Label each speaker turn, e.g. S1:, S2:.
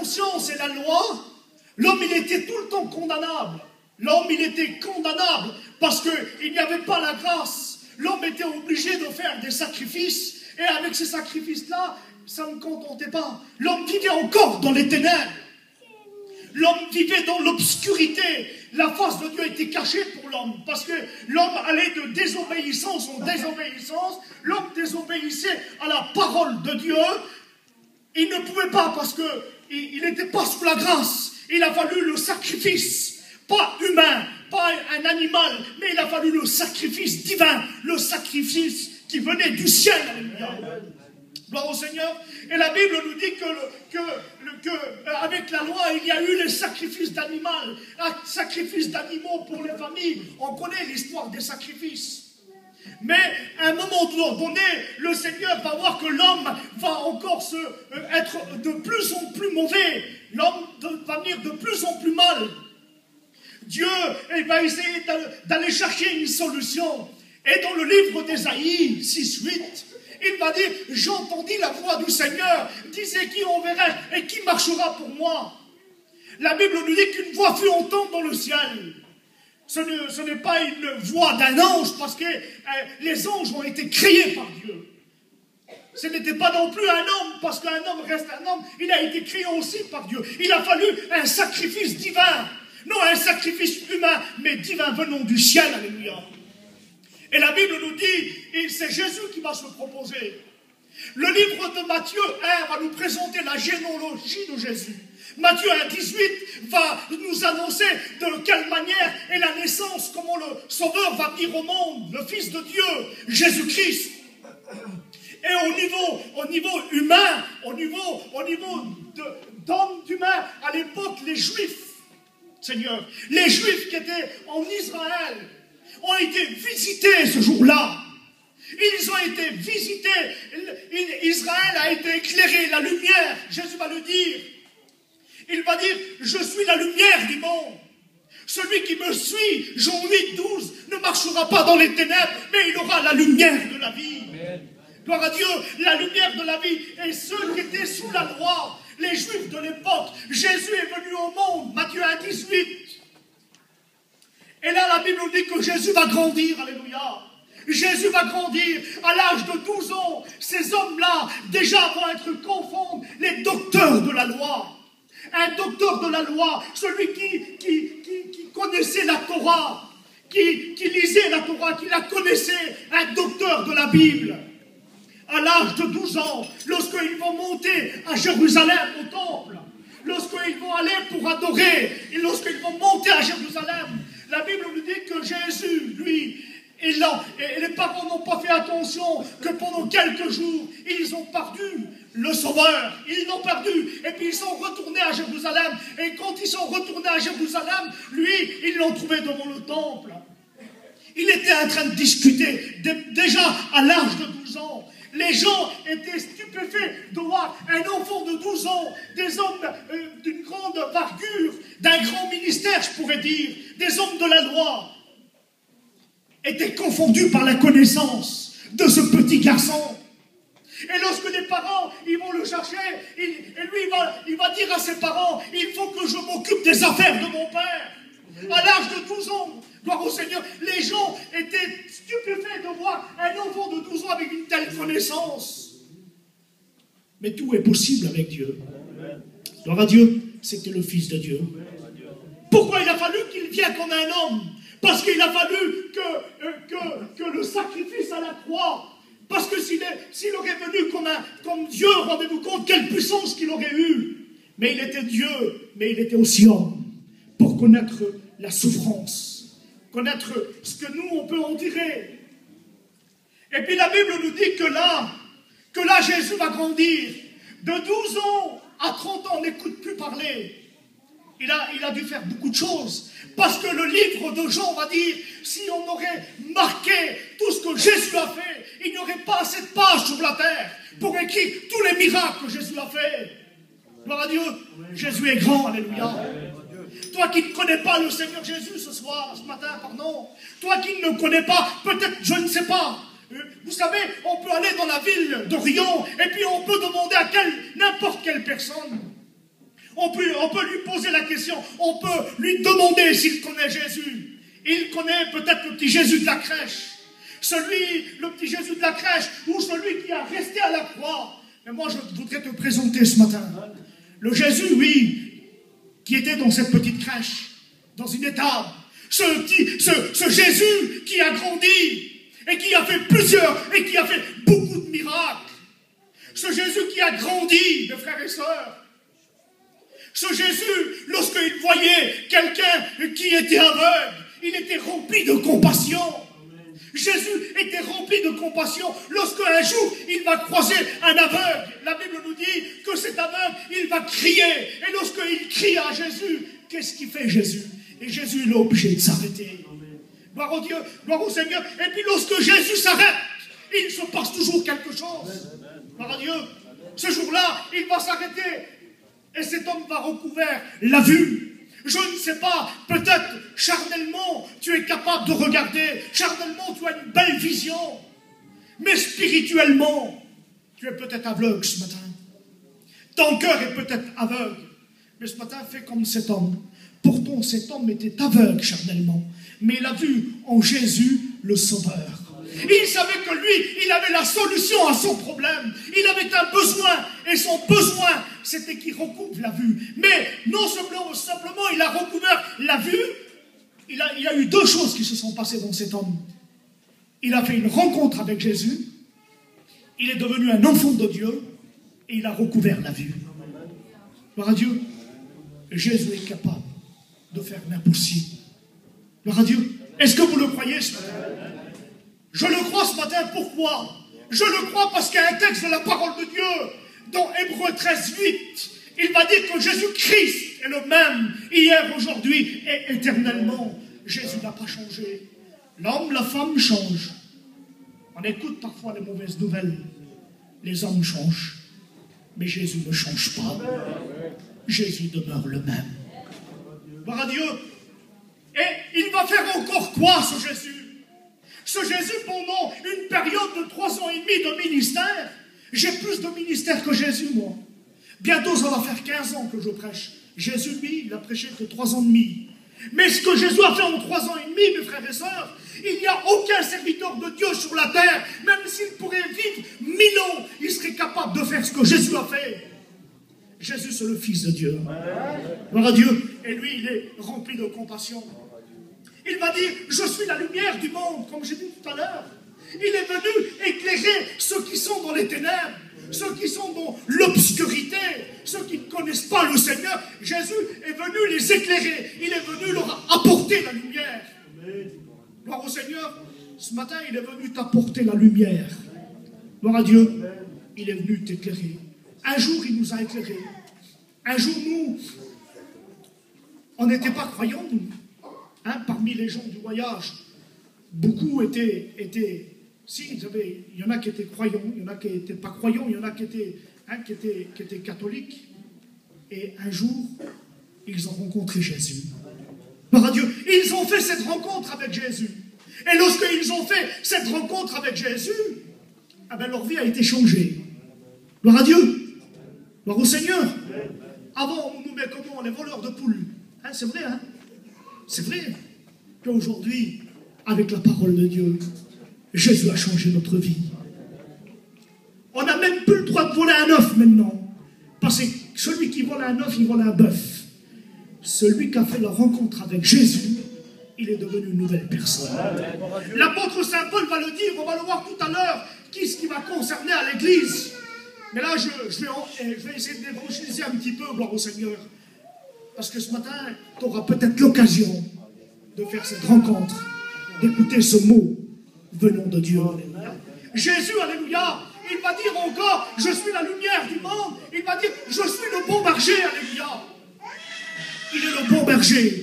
S1: conscience et la loi, l'homme, il était tout le temps condamnable. L'homme, il était condamnable parce qu'il n'y avait pas la grâce. L'homme était obligé de faire des sacrifices et avec ces sacrifices-là, ça ne contentait pas. L'homme vivait encore dans les ténèbres. L'homme vivait dans l'obscurité. La face de Dieu était cachée pour l'homme parce que l'homme allait de désobéissance en désobéissance. L'homme désobéissait à la parole de Dieu. Il ne pouvait pas parce qu'il n'était pas sous la grâce. Il a fallu le sacrifice, pas humain, pas un animal, mais il a fallu le sacrifice divin, le sacrifice qui venait du ciel. Alléluia. Gloire au Seigneur. Et la Bible nous dit avec la loi, il y a eu les sacrifices d'animaux, sacrifices d'animaux pour les familles. On connaît l'histoire des sacrifices. Mais à un moment donné, le Seigneur va voir que l'homme va encore être de plus en plus mauvais. L'homme va venir de plus en plus mal. Dieu va essayer d'aller chercher une solution. Et dans le livre d'Ésaïe 6:8, il va dire, j'entendis la voix du Seigneur, disait qui enverrait et qui marchera pour moi. La Bible nous dit qu'une voix fut entendue dans le ciel. Ce n'est pas une voix d'un ange, parce que les anges ont été créés par Dieu. Ce n'était pas non plus un homme, parce qu'un homme reste un homme, il a été créé aussi par Dieu. Il a fallu un sacrifice divin, non un sacrifice humain, mais divin venant du ciel, alléluia. Et la Bible nous dit, c'est Jésus qui va se proposer. Le livre de Matthieu 1 va nous présenter la généalogie de Jésus. Matthieu 1:18 va nous annoncer de quelle manière est la naissance, comment le Sauveur va venir au monde, le Fils de Dieu, Jésus-Christ. Et au niveau humain, au niveau d'hommes humains, à l'époque, les Juifs, Seigneur, les Juifs qui étaient en Israël, ont été visités ce jour-là. Ils ont été visités. Israël a été éclairé, la lumière. Jésus va le dire. Il va dire, je suis la lumière du monde. Celui qui me suit, Jean 8:12, ne marchera pas dans les ténèbres, mais il aura la lumière de la vie. Amen. Gloire à Dieu, la lumière de la vie. Et ceux qui étaient sous la loi, les Juifs de l'époque, Jésus est venu au monde, Matthieu 1:18. Et là, la Bible nous dit que Jésus va grandir, alléluia. Jésus va grandir à l'âge de 12 ans. Ces hommes-là, déjà, vont être confondus les docteurs de la loi. Un docteur de la loi, celui qui connaissait la Torah, qui lisait la Torah, qui la connaissait, un docteur de la Bible. À l'âge de 12 ans, lorsqu'ils vont monter à Jérusalem au temple, lorsqu'ils vont aller pour adorer, et lorsqu'ils vont monter à Jérusalem, la Bible nous dit que Jésus, lui, et les parents n'ont pas fait attention que pendant quelques jours, ils ont perdu le Sauveur. Ils l'ont perdu. Et puis ils sont retournés à Jérusalem. Et quand ils sont retournés à Jérusalem, lui, ils l'ont trouvé devant le temple. Il était en train de discuter. Déjà à l'âge de 12 ans, les gens étaient stupéfaits de voir un enfant de 12 ans, des hommes d'une grande vargure, d'un grand ministère, je pourrais dire, des hommes de la loi, étaient confondus par la connaissance de ce petit garçon. Et lorsque les parents, ils vont le chercher, et lui, il va dire à ses parents, il faut que je m'occupe des affaires de mon père. À l'âge de 12 ans, gloire au Seigneur, les gens étaient stupéfaits de voir un enfant de 12 ans avec une telle connaissance. Mais tout est possible avec Dieu. Gloire à Dieu, c'était le Fils de Dieu. Pourquoi il a fallu qu'il vienne comme un homme? Parce qu'il a fallu que le sacrifice à la croix, parce que s'il aurait venu comme Dieu, rendez-vous compte quelle puissance qu'il aurait eu. Mais il était Dieu, mais il était aussi homme, pour connaître la souffrance, connaître ce que nous, on peut endurer. Et puis la Bible nous dit que là Jésus va grandir. De 12 ans à 30 ans, on n'écoute plus parler. Il a dû faire beaucoup de choses. Parce que le livre de Jean va dire, si on aurait marqué tout ce que Jésus a fait, il n'y aurait pas assez de pages sur la terre pour écrire tous les miracles que Jésus a fait. Gloire à Dieu. Jésus est grand, alléluia. Toi qui ne connais pas le Seigneur Jésus ce matin, pardon. Toi qui ne le connais pas, peut-être, je ne sais pas. Vous savez, on peut aller dans la ville de Rion et puis on peut demander à n'importe quelle personne. on peut lui poser la question, on peut lui demander s'il connaît Jésus. Il connaît peut-être le petit Jésus de la crèche, le petit Jésus de la crèche, ou celui qui a resté à la croix. Mais moi, je voudrais te présenter ce matin le Jésus, oui, qui était dans cette petite crèche, dans une étable. Ce Jésus qui a grandi et qui a fait et qui a fait beaucoup de miracles. Ce Jésus qui a grandi, mes frères et sœurs. Ce Jésus, lorsqu'il voyait quelqu'un qui était aveugle, il était rempli de compassion. Jésus était rempli de compassion. Lorsqu'un jour, il va croiser un aveugle, la Bible nous dit que cet aveugle, il va crier. Et lorsqu'il crie à Jésus, qu'est-ce qu'il fait Jésus? Et Jésus, il est obligé de s'arrêter. Gloire au Dieu, gloire au Seigneur. Et puis lorsque Jésus s'arrête, il se passe toujours quelque chose. Gloire à Dieu. Ce jour-là, il va s'arrêter. Et cet homme va recouvrir la vue. Je ne sais pas, peut-être charnellement, tu es capable de regarder. Charnellement, tu as une belle vision. Mais spirituellement, tu es peut-être aveugle ce matin. Ton cœur est peut-être aveugle. Mais ce matin, fais comme cet homme. Pourtant, cet homme était aveugle charnellement. Mais il a vu en Jésus le Sauveur. Il savait que lui, il avait la solution à son problème. Il avait un besoin. Et son besoin, c'était qu'il recouvre la vue. Mais non simplement il a recouvert la vue. Il a eu deux choses qui se sont passées dans cet homme. Il a fait une rencontre avec Jésus. Il est devenu un enfant de Dieu. Et il a recouvert la vue. Gloire à Dieu. Jésus est capable de faire l'impossible. Gloire à Dieu. Est-ce que vous le croyez ce matin? Je le crois ce matin, pourquoi? Je le crois parce qu'il y a un texte de la parole de Dieu, dans Hébreux 13, 8. Il va dire que Jésus-Christ est le même, hier, aujourd'hui et éternellement. Jésus n'a pas changé. L'homme, la femme changent. On écoute parfois les mauvaises nouvelles. Les hommes changent. Mais Jésus ne change pas. Jésus demeure le même. Gloire à Dieu. Et il va faire encore quoi, ce Jésus? Ce Jésus, pendant une période de 3 ans et demi de ministère, j'ai plus de ministère que Jésus, moi. Bientôt, ça va faire 15 ans que je prêche. Jésus, lui, il a prêché que 3 ans et demi. Mais ce que Jésus a fait en 3 ans et demi, mes frères et sœurs, il n'y a aucun serviteur de Dieu sur la terre, même s'il pourrait vivre 1000 ans, il serait capable de faire ce que Jésus a fait. Jésus, c'est le Fils de Dieu. Gloire à Dieu. Et lui, il est rempli de compassion. Il va dire, je suis la lumière du monde, comme j'ai dit tout à l'heure. Il est venu éclairer ceux qui sont dans les ténèbres, ceux qui sont dans l'obscurité, ceux qui ne connaissent pas le Seigneur. Jésus est venu les éclairer. Il est venu leur apporter la lumière. Gloire au Seigneur. Ce matin, il est venu t'apporter la lumière. Gloire à Dieu. Il est venu t'éclairer. Un jour, il nous a éclairés. Un jour, nous, on n'était pas croyants, nous. Hein, parmi les gens du voyage, beaucoup étaient si, il y en a qui étaient croyants, il y en a qui n'étaient pas croyants, il y en a qui étaient catholiques. Et un jour, ils ont rencontré Jésus. Gloire à Dieu, ils ont fait cette rencontre avec Jésus. Et lorsqu'ils ont fait cette rencontre avec Jésus, eh bien, leur vie a été changée. Gloire à Dieu. Gloire au Seigneur. Avant, on nous met comment? Les voleurs de poules. Hein, c'est vrai, hein? C'est vrai qu'aujourd'hui, avec la parole de Dieu, Jésus a changé notre vie. On n'a même plus le droit de voler un œuf maintenant. Parce que celui qui vole un œuf, il vole un bœuf. Celui qui a fait la rencontre avec Jésus, il est devenu une nouvelle personne. L'apôtre Saint Paul va le dire, on va le voir tout à l'heure, qu'est-ce qui va concerner à l'église. Mais là, je vais essayer de l'évangéliser un petit peu, gloire au Seigneur. Parce que ce matin, tu auras peut-être l'occasion de faire cette rencontre, d'écouter ce mot venant de Dieu. Jésus, alléluia, il va dire encore, je suis la lumière du monde. Il va dire, je suis le bon berger, alléluia. Il est le bon berger.